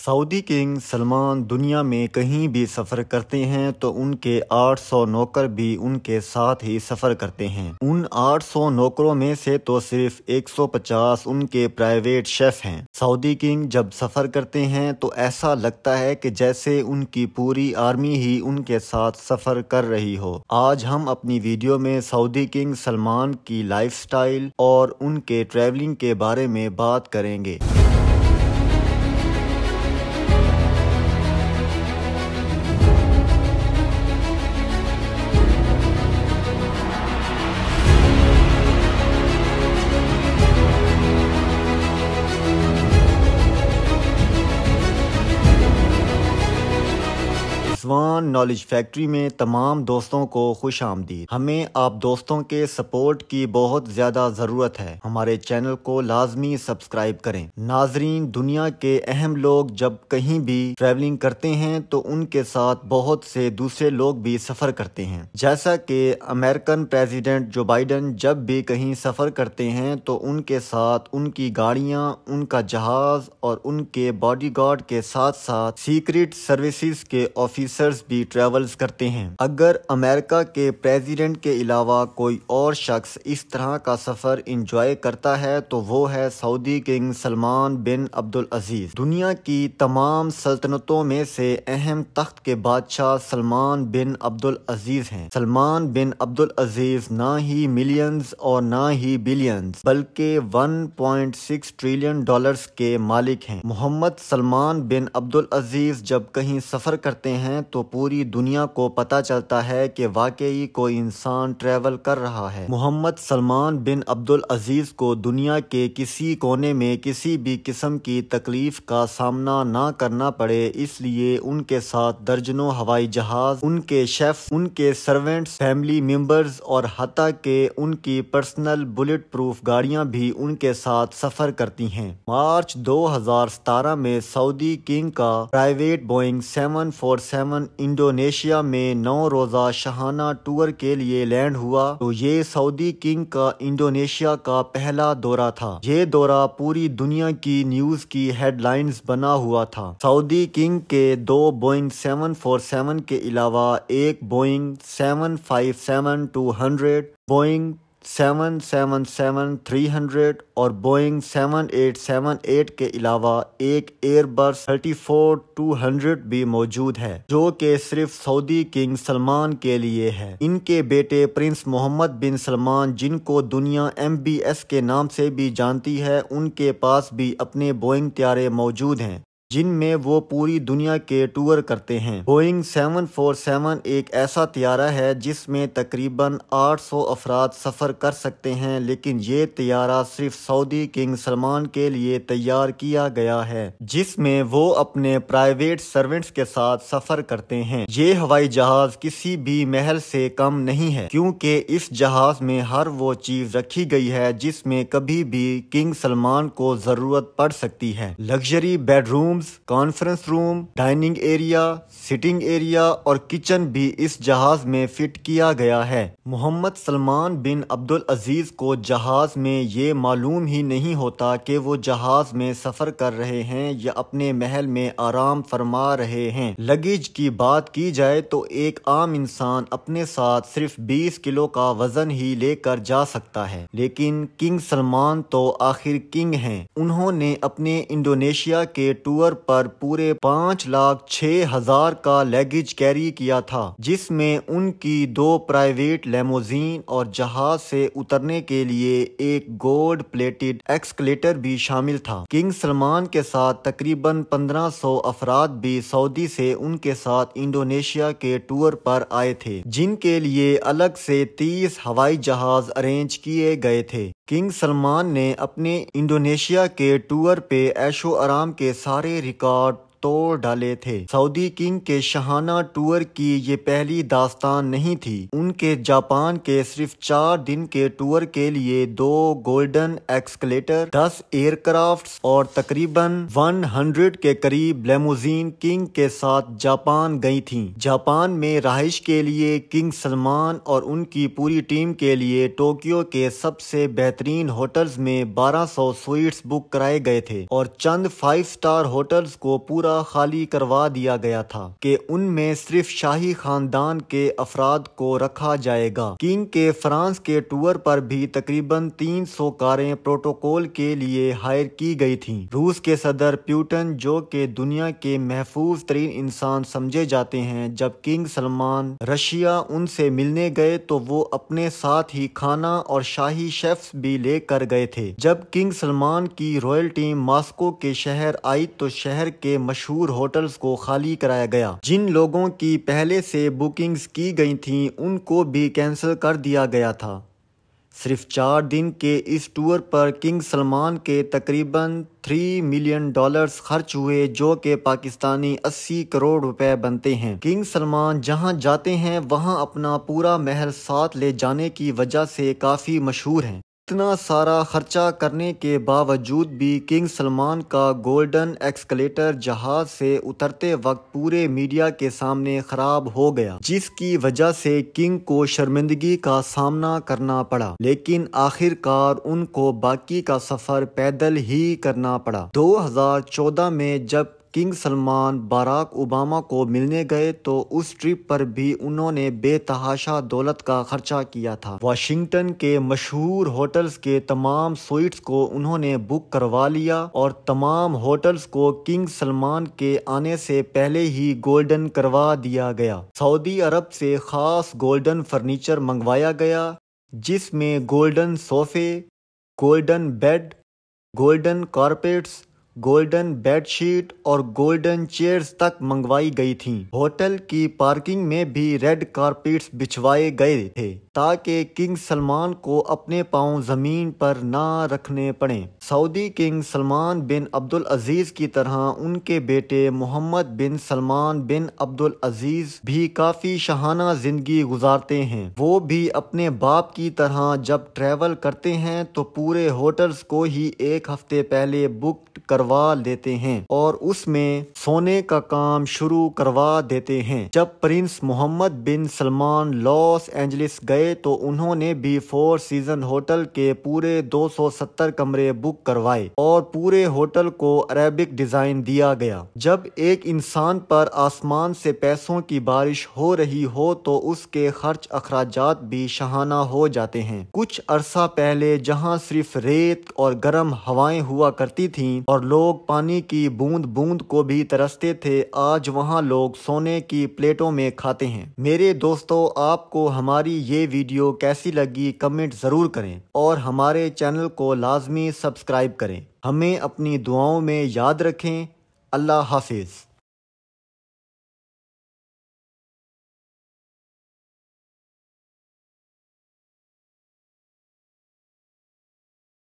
Saudi king Salman दुनिया में कहीं भी सफ़र करते हैं तो उनके 800 नौकर भी उनके साथ ही सफ़र करते हैं। उन 800 नौकरों में से तो सिर्फ 150 उनके प्राइवेट शेफ हैं। सऊदी किंग जब सफ़र करते हैं तो ऐसा लगता है कि जैसे उनकी पूरी आर्मी ही उनके साथ सफ़र कर रही हो। आज हम अपनी वीडियो में सऊदी किंग सलमान की लाइफस्टाइल और उनके ट्रैवलिंग के बारे में बात करेंगे। स्वान नॉलेज फैक्ट्री में तमाम दोस्तों को खुश आमदीद। हमें आप दोस्तों के सपोर्ट की बहुत ज़्यादा ज़रूरत है। हमारे चैनल को लाजमी सब्सक्राइब करें। नाजरीन, दुनिया के अहम लोग जब कहीं भी ट्रैवलिंग करते हैं तो उनके साथ बहुत से दूसरे लोग भी सफ़र करते हैं। जैसा कि अमेरिकन प्रेसिडेंट जो बाइडन जब भी कहीं सफ़र करते हैं तो उनके साथ उनकी गाड़ियाँ, उनका जहाज़ और उनके बॉडीगार्ड के साथ साथ सीक्रेट सर्विसेज के ऑफिसर्स भी ट्रेवल्स करते हैं। अगर अमेरिका के प्रेसिडेंट के अलावा कोई और शख्स इस तरह का सफर एंजॉय करता है तो वो है सऊदी किंग सलमान बिन अब्दुल अजीज। दुनिया की तमाम सल्तनतों में से अहम तख्त के बादशाह सलमान बिन अब्दुल अजीज हैं। सलमान बिन अब्दुल अजीज ना ही मिलियंस और ना ही बिलियंस बल्कि 1.6 ट्रिलियन डॉलर्स के मालिक हैं। मोहम्मद सलमान बिन अब्दुल अजीज जब कहीं सफर करते हैं तो पूरी दुनिया को पता चलता है कि वाकई कोई इंसान ट्रैवल कर रहा है। मोहम्मद सलमान बिन अब्दुल अजीज को दुनिया के किसी कोने में किसी भी किस्म की तकलीफ का सामना ना करना पड़े, इसलिए उनके साथ दर्जनों हवाई जहाज, उनके शेफ, उनके सर्वेंट्स, फैमिली मेंबर्स और हत्ता के उनकी पर्सनल बुलेट प्रूफ गाड़ियां भी उनके साथ सफर करती हैं। मार्च 2017 में सऊदी किंग का प्राइवेट बोइंग 747 इंडोनेशिया में 9 रोजा शाहाना टूर के लिए लैंड हुआ तो ये सऊदी किंग का इंडोनेशिया का पहला दौरा था। ये दौरा पूरी दुनिया की न्यूज की हेडलाइंस बना हुआ था। सऊदी किंग के 2 बोइंग 747 के अलावा एक बोइंग 757-200, बोइंग 777-300 और बोइंग 7878 के अलावा एक एयरबस 34-200 भी मौजूद है जो कि सिर्फ सऊदी किंग सलमान के लिए है। इनके बेटे प्रिंस मोहम्मद बिन सलमान, जिनको दुनिया MBS के नाम से भी जानती है, उनके पास भी अपने बोइंग त्यारे मौजूद हैं जिनमें वो पूरी दुनिया के टूर करते हैं। बोइंग 747 एक ऐसा त्यारा है जिसमें तकरीबन 800 अफराद सफ़र कर सकते हैं, लेकिन ये त्यारा सिर्फ सऊदी किंग सलमान के लिए तैयार किया गया है जिसमें वो अपने प्राइवेट सर्वेंट्स के साथ सफ़र करते हैं। ये हवाई जहाज किसी भी महल से कम नहीं है क्योंकि इस जहाज में हर वो चीज़ रखी गई है जिसमें कभी भी किंग सलमान को ज़रूरत पड़ सकती है। Luxury bedroom, conference room, dining area, sitting area और किचन भी इस जहाज में फिट किया गया है। मोहम्मद सलमान बिन अब्दुल अजीज को जहाज में ये मालूम ही नहीं होता कि वो जहाज में सफर कर रहे हैं या अपने महल में आराम फरमा रहे हैं। लगेज की बात की जाए तो एक आम इंसान अपने साथ सिर्फ 20 किलो का वजन ही लेकर जा सकता है, लेकिन किंग सलमान तो आखिर किंग हैं। उन्होंने अपने इंडोनेशिया के टूर पर पूरे 5,06,000 का लगेज कैरी किया था जिसमें उनकी 2 प्राइवेट लेमोजीन और जहाज से उतरने के लिए एक गोल्ड प्लेटेड एक्सकलेटर भी शामिल था। किंग सलमान के साथ तकरीबन 1500 अफराद भी सऊदी से उनके साथ इंडोनेशिया के टूर पर आए थे जिनके लिए अलग से 30 हवाई जहाज अरेंज किए गए थे। किंग सलमान ने अपने इंडोनेशिया के टूर पे ऐशो आराम के सारे रिकॉर्ड तोड़ डाले थे। सऊदी किंग के शाहाना टूर की ये पहली दास्तान नहीं थी। उनके जापान के सिर्फ 4 दिन के टूर के लिए 2 गोल्डन एक्सकलेटर, 10 एयरक्राफ्ट्स और तकरीबन 100 के करीब लेमोजीन किंग के साथ जापान गई थी। जापान में रहाइश के लिए किंग सलमान और उनकी पूरी टीम के लिए टोक्यो के सबसे बेहतरीन होटल्स में 1200 स्वीट्स बुक कराए गए थे और चंद 5 स्टार होटल्स को पूरा خالی کروا دیا گیا تھا کہ ان میں صرف شاہی خاندان کے افراد کو رکھا جائے گا۔ کنگ کے فرانس کے ٹور پر بھی تقریباً 300 کاریں پروٹوکول کے لیے ہائر کی گئی تھیں۔ روس کے صدر پیوٹن، جو کہ دنیا کے محفوظ ترین انسان سمجھے جاتے ہیں، جب کنگ سلمان رشیا ان سے ملنے گئے تو وہ اپنے ساتھ ہی کھانا اور شاہی شیفز بھی لے کر گئے تھے۔ جب کنگ سلمان کی رائل ٹیم ماسکو کے شہر آئی تو شہر کے مشہور ہوٹلز کو خالی کرایا گیا۔ جن لوگوں کی پہلے سے بکنگز کی گئی تھیں ان کو بھی کینسل کر دیا گیا تھا۔ صرف 4 دن کے اس ٹور پر کنگ سلمان کے تقریباً $3 ملین خرچ ہوئے، جو کہ پاکستانی 80 کروڑ روپے بنتے ہیں۔ کنگ سلمان جہاں جاتے ہیں وہاں اپنا پورا محل ساتھ لے جانے کی وجہ سے کافی مشہور ہیں۔ اتنا سارا خرچہ کرنے کے باوجود بھی کنگ سلمان کا گولڈن ایکسکلیٹر جہاز سے اترتے وقت پورے میڈیا کے سامنے خراب ہو گیا، جس کی وجہ سے کنگ کو شرمندگی کا سامنا کرنا پڑا، لیکن آخر کار ان کو باقی کا سفر پیدل ہی کرنا پڑا۔ 2014 میں جب کنگ سلمان باراک اوباما کو ملنے گئے تو اس ٹرپ پر بھی انہوں نے بے تحاشا دولت کا خرچہ کیا تھا۔ واشنگٹن کے مشہور ہوٹلز کے تمام سوئٹس کو انہوں نے بک کروا لیا اور تمام ہوٹلز کو کنگ سلمان کے آنے سے پہلے ہی گولڈن کروا دیا گیا۔ سعودی عرب سے خاص گولڈن فرنیچر منگوایا گیا، جس میں گولڈن صوفے، golden bed, golden carpets, golden bed sheet اور گولڈن چیئرز تک منگوائی گئی تھیں۔ ہوٹل کی پارکنگ میں بھی ریڈ کارپیٹس بچھوائے گئے تھے تاکہ کنگ سلمان کو اپنے پاؤں زمین پر نہ رکھنے پڑیں۔ سعودی کنگ سلمان بن عبدالعزیز کی طرح ان کے بیٹے محمد بن سلمان بن عبدالعزیز بھی کافی شاہانہ زندگی گزارتے ہیں۔ وہ بھی اپنے باپ کی طرح جب ٹریول کرتے ہیں تو پورے ہوٹلز کو ہی ایک ہفتے پہلے بک کروا لیتے ہیں اور اس میں سونے کا کام شروع کروا دیتے ہیں۔ جب پرنس محمد بن سلمان لاس اینجلس گئے تو انہوں نے بھی 4 سیزن ہوٹل کے پورے 270 کمرے بک کروائے اور پورے ہوٹل کو عربک ڈیزائن دیا گیا۔ جب ایک انسان پر آسمان سے پیسوں کی بارش ہو رہی ہو تو اس کے خرچ اخراجات بھی شاہانہ ہو جاتے ہیں۔ کچھ عرصہ پہلے جہاں صرف ریت اور گرم ہوائیں ہوا کرتی تھیں اور لوگ پانی کی بوند بوند کو بھی ترستے تھے، آج وہاں لوگ سونے کی پلیٹوں میں کھاتے ہیں۔ میرے دوستو، آپ کو ہماری یہ ویڈیو کیسی لگی کمنٹ ضرور کریں اور ہمارے چینل کو لازمی سبسکرائب کریں۔ ہمیں اپنی دعاؤں میں یاد رکھیں۔ اللہ حافظ۔